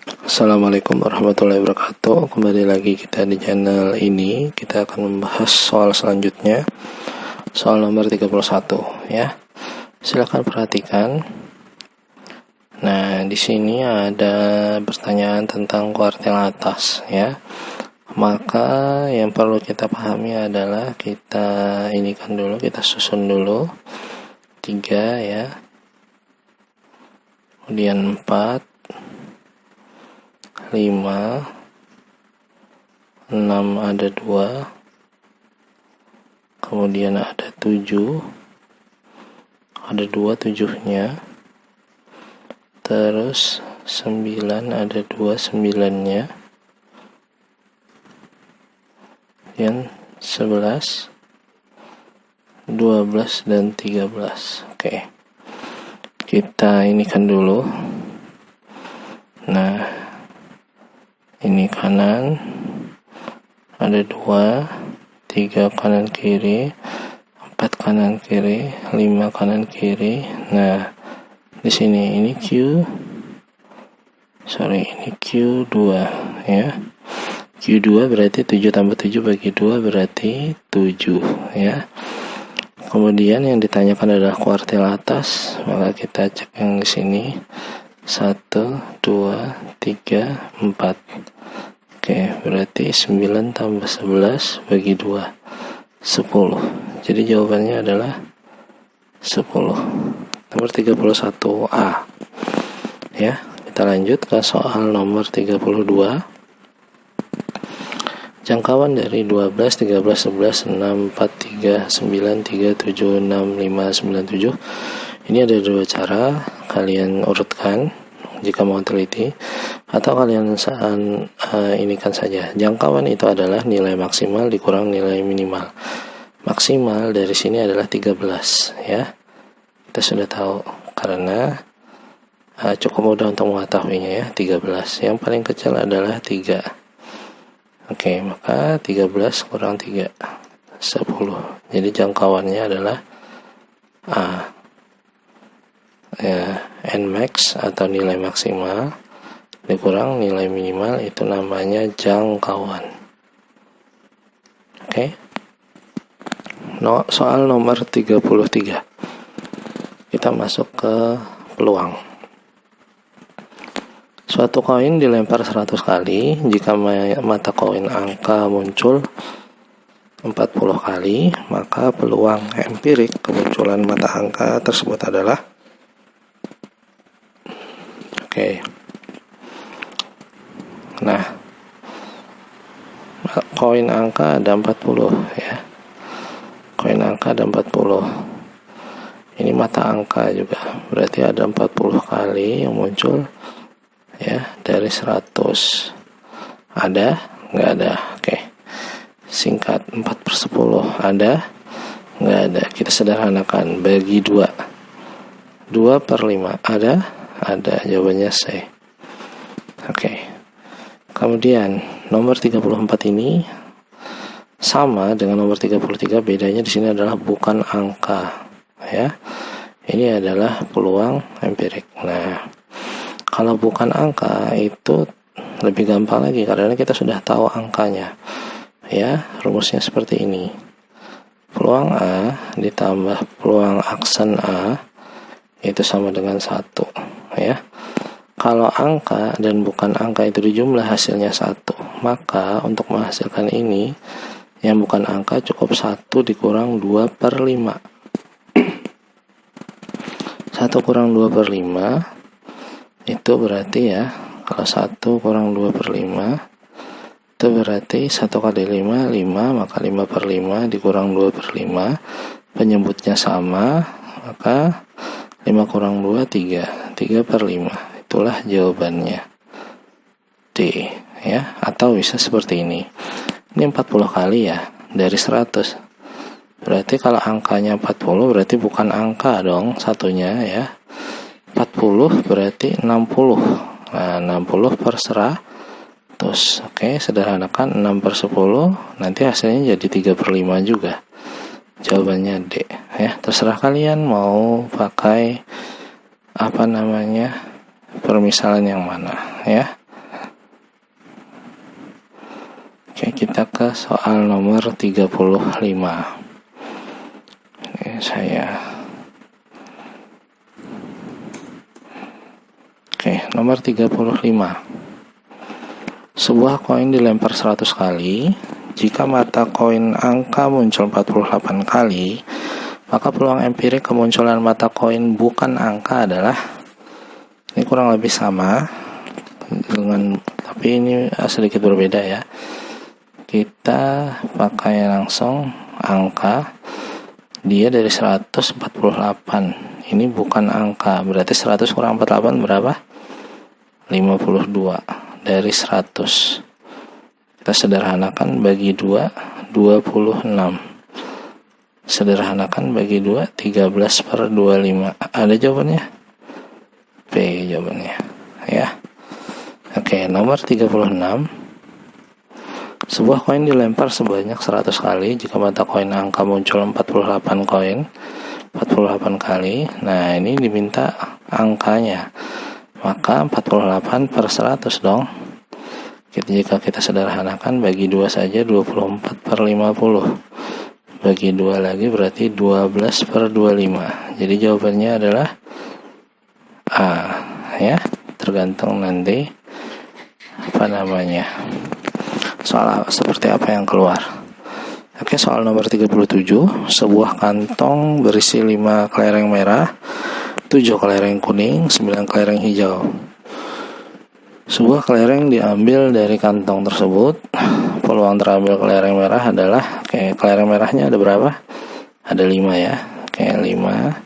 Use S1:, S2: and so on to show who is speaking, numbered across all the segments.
S1: Assalamualaikum warahmatullahi wabarakatuh. Kembali lagi kita di channel ini. Kita akan membahas soal selanjutnya, soal nomor 31 ya. Silakan perhatikan. Nah, di sini ada pertanyaan tentang kuartil atas ya. Maka yang perlu kita pahami adalah kita susun dulu 3 ya. Kemudian 4, 5, 6 ada 2, kemudian ada 7, ada 2 7-nya, terus 9 ada 2 9-nya, kemudian 11, 12 dan 13. Oke, kita inikan dulu. Nah, ini kanan ada 2, 3 kanan kiri, 4 kanan kiri, 5 kanan kiri. Nah, di sini ini ini Q2 ya. Q2 berarti 7 tambah 7 bagi 2 berarti 7 ya. Kemudian yang ditanyakan adalah kuartil atas, maka kita cek yang di sini 1, 2, 3, 4. Oke, berarti 9 tambah 11 bagi 2 10. Jadi jawabannya adalah 10. Nomor 31A. Ya, kita lanjut ke soal nomor 32. Jangkauan dari 12, 13, 11, 6, 4, 3, 9, 3, 7, 6, 5, 9, 7. Ini ada 2 cara, kalian urutkan jika mau teliti, atau kalian inikan saja. Jangkauan itu adalah nilai maksimal dikurang nilai minimal. Maksimal dari sini adalah 13 ya. Kita sudah tahu karena cukup mudah untuk mengetahuinya ya, 13. Yang paling kecil adalah 3. Oke, maka 13 kurang 3 10. Jadi jangkauannya adalah A ya, Nmax atau nilai maksimal dikurang nilai minimal, itu namanya jangkauan. Oke. Soal nomor 33. Kita masuk ke peluang. Suatu koin dilempar 100 kali, jika mata koin angka muncul 40 kali, maka peluang empirik kemunculan mata angka tersebut adalah Nah, koin angka ada 40 ya. Koin angka ada 40. Ini mata angka juga. Berarti ada 40 kali yang muncul ya dari 100. Ada? Enggak ada. Oke. Singkat, 4/10 ada? Enggak ada. Kita sederhanakan, bagi 2. 2/5 ada? Ada. Jawabannya C. Oke. Kemudian nomor 34 ini sama dengan nomor 33, bedanya di sini adalah bukan angka ya. Ini adalah peluang empirik. Nah, kalau bukan angka itu lebih gampang lagi karena kita sudah tahu angkanya. Ya, rumusnya seperti ini. Peluang A ditambah peluang aksen A itu sama dengan 1 ya. Kalau angka dan bukan angka itu dijumlah hasilnya 1, maka untuk menghasilkan ini yang bukan angka cukup 1 dikurang 2/5. 1 kurang 2/5 itu berarti ya, kalau 1 kurang 2/5 itu berarti 1 kali 5 5, maka 5/5 dikurang 2/5, penyebutnya sama, maka 5 kurang 2 3, 3/5. Itulah jawabannya D ya. Atau bisa seperti ini. Ini 40 kali ya dari 100. Berarti kalau angkanya 40 berarti bukan angka dong satunya ya. 40 berarti 60. Nah, 60 per 100. Oke, sederhanakan 6/10, nanti hasilnya jadi 3/5 juga. Jawabannya D ya. Terserah kalian mau pakai permisalan yang mana ya. kita ke soal nomor 35. Ini nomor 35. Sebuah koin dilempar 100 kali. Jika mata koin angka muncul 48 kali, maka peluang empirik kemunculan mata koin bukan angka adalah, ini kurang lebih sama dengan, tapi ini sedikit berbeda ya. Kita pakai langsung angka, dia dari 148. Ini bukan angka, berarti 100 kurang 48 berapa? 52 dari 100. Kita sederhanakan bagi 2, 26. Sederhanakan bagi 2, 13/25. Ada jawabannya? B jawabannya ya. Oke, nomor 36. Sebuah koin dilempar sebanyak 100 kali. Jika mata koin angka muncul 48 koin, 48 kali. Nah, ini diminta angkanya. Maka 48/100 dong. Jika kita sederhanakan bagi 2 saja, 24/50. Bagi 2 lagi berarti 12/25. Jadi jawabannya adalah A ya. Tergantung nanti soal seperti apa yang keluar. Oke, soal nomor 37. Sebuah kantong berisi 5 kelereng merah, 7 kelereng kuning, 9 kelereng hijau. Sebuah kelereng diambil dari kantong tersebut. Peluang terambil kelereng merah adalah, kelereng merahnya ada berapa? Ada 5 ya. 5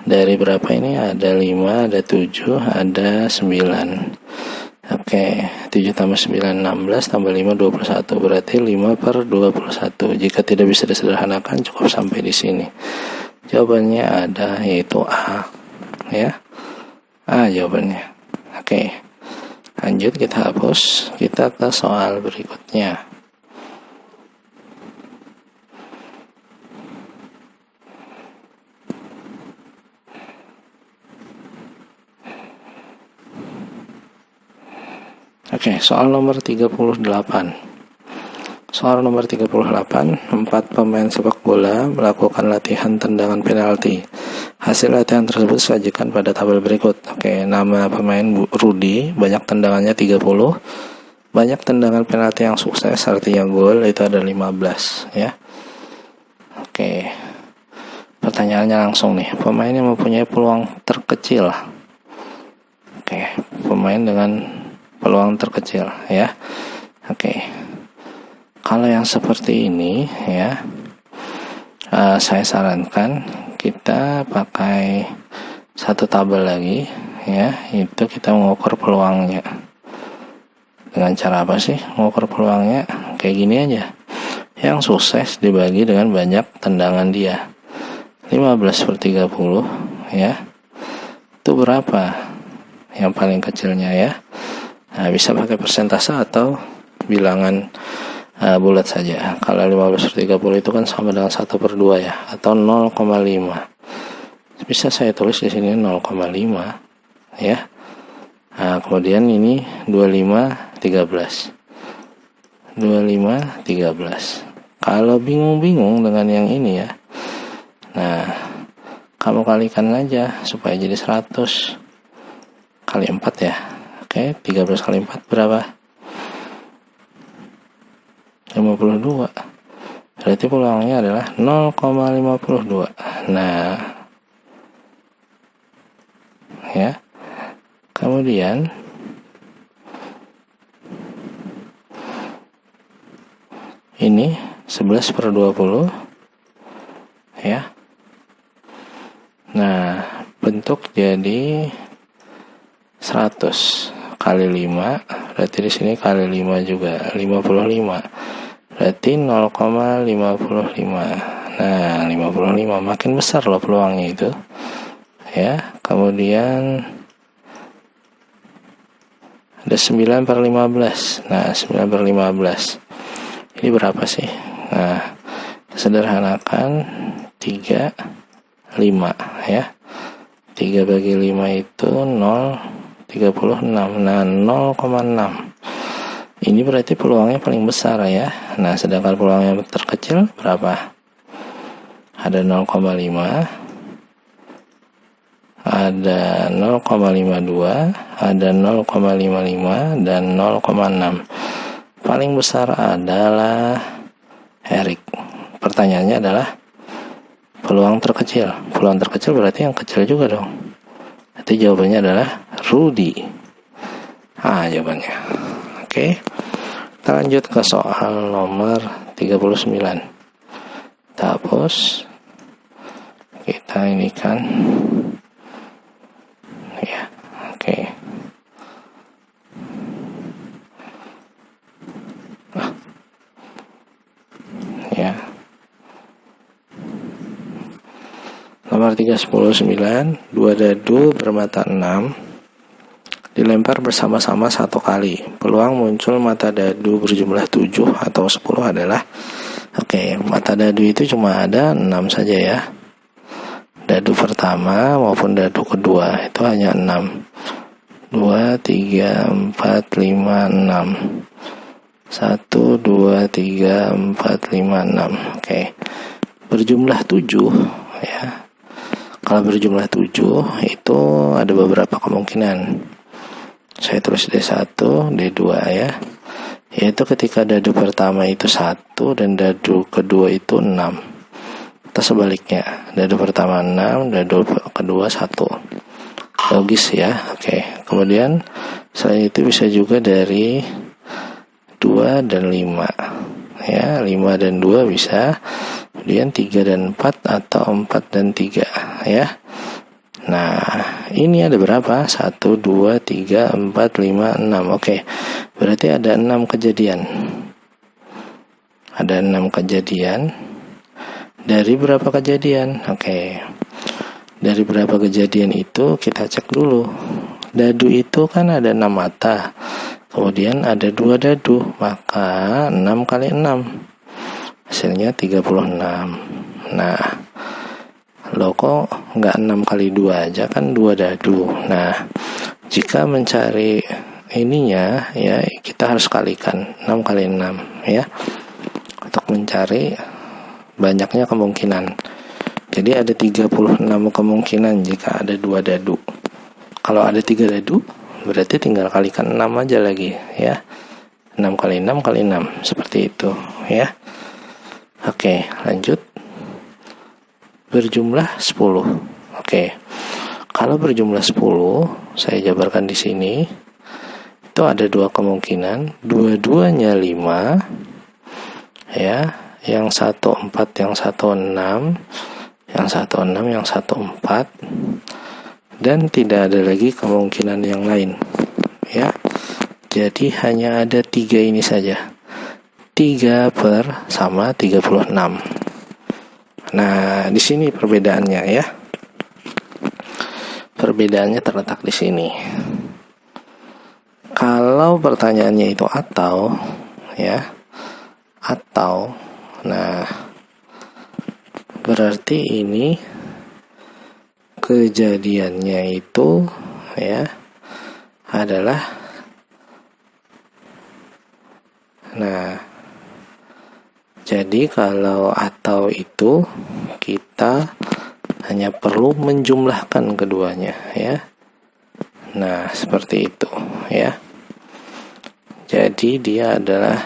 S1: dari berapa ini? Ada 5, ada 7, ada 9. 7 tambah 9 16, tambah 5 21. Berarti 5/21. Jika tidak bisa disederhanakan, cukup sampai di sini. Jawabannya ada, yaitu A ya. A jawabannya. Lanjut, kita hapus. Kita ke soal berikutnya. Soal nomor 38. Soal nomor 38, 4 pemain sepak bola melakukan latihan tendangan penalti. Hasil latihan tersebut disajikan pada tabel berikut. Nama pemain Rudi, banyak tendangannya 30. Banyak tendangan penalti yang sukses, artinya gol, itu ada 15 ya. Pertanyaannya langsung nih, pemain yang mempunyai peluang terkecil. Pemain dengan peluang terkecil ya. Kalau yang seperti ini ya, saya sarankan kita pakai satu tabel lagi ya. Itu kita mengukur peluangnya. Dengan cara apa sih mengukur peluangnya? Kayak gini aja. Yang sukses dibagi dengan banyak tendangan dia. 15/30 ya. Itu berapa? Yang paling kecilnya ya. Nah, bisa pakai persentase atau bilangan bulat saja. Kalau 15/30 itu kan sama dengan 1/2 ya, atau 0,5. Bisa saya tulis di sini 0,5 ya. Nah, kemudian ini 25/13. 25/13. Kalau bingung-bingung dengan yang ini ya, nah kamu kalikan aja supaya jadi 100 kali 4 ya. 13 kali 4 berapa? 52. Berarti peluangnya adalah 0,52. Nah ya. Kemudian ini 11/20 ya. Nah, bentuk jadi 100 kali 5, berarti di sini kali 5 juga, 55. Berarti 0,55. Nah, 55 makin besar loh peluangnya itu. Ya, kemudian ada 9/15. Nah, 9/15. Ini berapa sih? Nah, sederhanakan 3, 5 ya. 3 bagi 5 itu 0,36. Nah, 0,6. Ini berarti peluangnya paling besar ya. Nah, sedangkan peluang yang terkecil berapa? Ada 0,5, ada 0,52, ada 0,55, dan 0,6. Paling besar adalah Erik. Pertanyaannya adalah peluang terkecil. Peluang terkecil berarti yang kecil juga dong. Jadi jawabannya adalah Rudy. Jawabannya. Oke. Kita lanjut ke soal nomor 39. Kita hapus. Kita ini kan. Ya, oke. Ya. Nomor 319, 2 dadu bermata 6 dilempar bersama-sama 1 kali. Peluang muncul mata dadu berjumlah 7 atau 10 adalah, mata dadu itu cuma ada 6 saja ya. Dadu pertama maupun dadu kedua itu hanya 6. 2, 3, 4, 5, 6. 1, 2, 3, 4, 5, 6. Berjumlah 7 ya. Kalau berjumlah 7 itu ada beberapa kemungkinan. Saya tulis D1, D2 ya. Yaitu ketika dadu pertama itu 1 dan dadu kedua itu 6. Atau sebaliknya, dadu pertama 6, dadu kedua 1. Logis ya. Kemudian selain itu bisa juga dari 2 dan 5. Ya, 5 dan 2 bisa. Kemudian 3 dan 4 atau 4 dan 3 ya. Nah, ini ada berapa? 1, 2, 3, 4, 5, 6. Berarti ada 6 kejadian. Ada 6 kejadian. Dari berapa kejadian? Dari berapa kejadian itu kita cek dulu. Dadu itu kan ada 6 mata. Kemudian ada 2 dadu. Maka 6 kali 6. Hasilnya 36. Nah, loh kok nggak 6 kali 2 aja, kan 2 dadu. Nah, jika mencari ininya ya, kita harus kalikan 6 kali 6 ya, untuk mencari banyaknya kemungkinan. Jadi ada 36 kemungkinan jika ada 2 dadu. Kalau ada 3 dadu berarti tinggal kalikan 6 aja lagi ya. 6 kali 6 kali 6 seperti itu ya. Lanjut. Berjumlah 10. Kalau berjumlah 10, saya jabarkan di sini. Itu ada 2 kemungkinan, dua-duanya 5. Ya, yang 1 4, yang 1 6, yang 1 6, yang 1 4. Dan tidak ada lagi kemungkinan yang lain. Ya. Jadi hanya ada 3 ini saja. 3 per sama 36. Nah, di sini perbedaannya ya. Perbedaannya terletak di sini. Kalau pertanyaannya itu atau ya, atau, nah berarti ini kejadiannya itu ya adalah, nah jadi kalau atau itu kita hanya perlu menjumlahkan keduanya ya. Nah, seperti itu ya. Jadi dia adalah,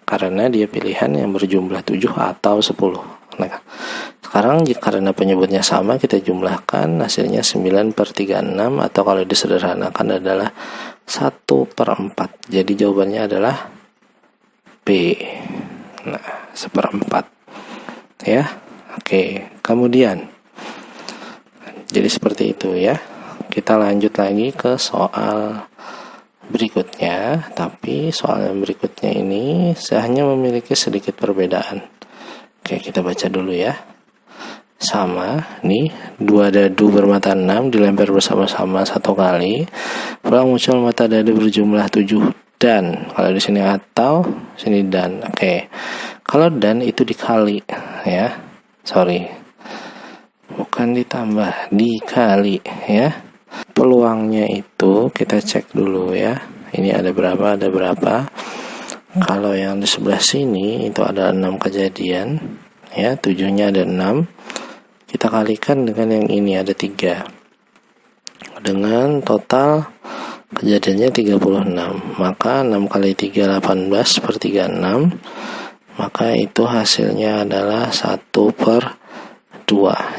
S1: karena dia pilihan yang berjumlah 7 atau 10. Nah, sekarang karena penyebutnya sama, kita jumlahkan, hasilnya 9 per 36, atau kalau disederhanakan adalah 1 per 4. Jadi jawabannya adalah B. Nah, 1/4 ya. Kemudian jadi seperti itu ya. Kita lanjut lagi ke soal berikutnya, tapi soal yang berikutnya ini saya hanya memiliki sedikit perbedaan. Kita baca dulu ya. Sama nih, 2 dadu bermata 6 dilempar bersama-sama 1 kali. Peluang muncul mata dadu berjumlah 7 dan. Kalau di sini atau, sini dan. Kalau dan itu dikali ya. Bukan ditambah, dikali ya. Peluangnya itu kita cek dulu ya. Ini ada berapa? Ada berapa? Kalau yang di sebelah sini itu ada 6 kejadian, ya, 7-nya ada 6. Kita kalikan dengan yang ini ada 3. Dengan total kejadiannya 36. Maka 6 kali 3 18 per 36. Maka itu hasilnya adalah 1/2.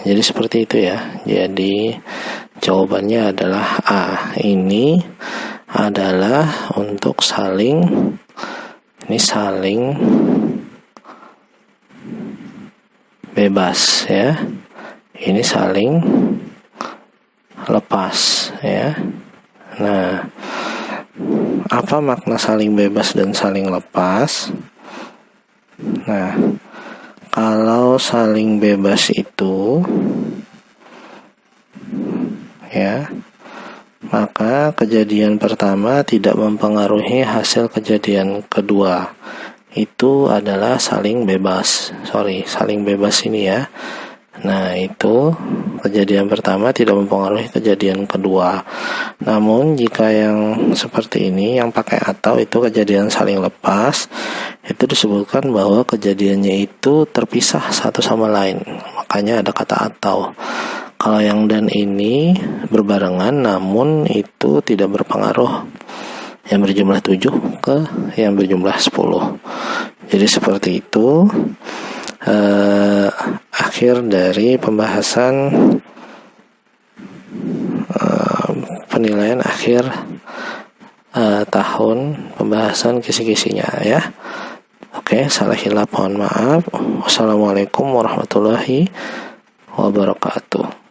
S1: Jadi seperti itu ya. Jadi jawabannya adalah A. Ini adalah untuk saling bebas ya. Ini saling lepas ya. Nah, apa makna saling bebas dan saling lepas? Nah, kalau saling bebas itu ya, maka kejadian pertama tidak mempengaruhi hasil kejadian kedua. Itu adalah saling bebas. Saling bebas ini ya. Nah, itu kejadian pertama tidak mempengaruhi kejadian kedua. Namun jika yang seperti ini, yang pakai atau, itu kejadian saling lepas, itu disebutkan bahwa kejadiannya itu terpisah satu sama lain. Makanya ada kata atau. Kalau yang dan ini berbarengan namun itu tidak berpengaruh. Yang berjumlah 7 ke yang berjumlah 10. Jadi seperti itu akhir dari pembahasan penilaian akhir tahun, pembahasan kisi-kisinya ya. Oke, salah hilaf mohon maaf. Wassalamualaikum warahmatullahi wabarakatuh.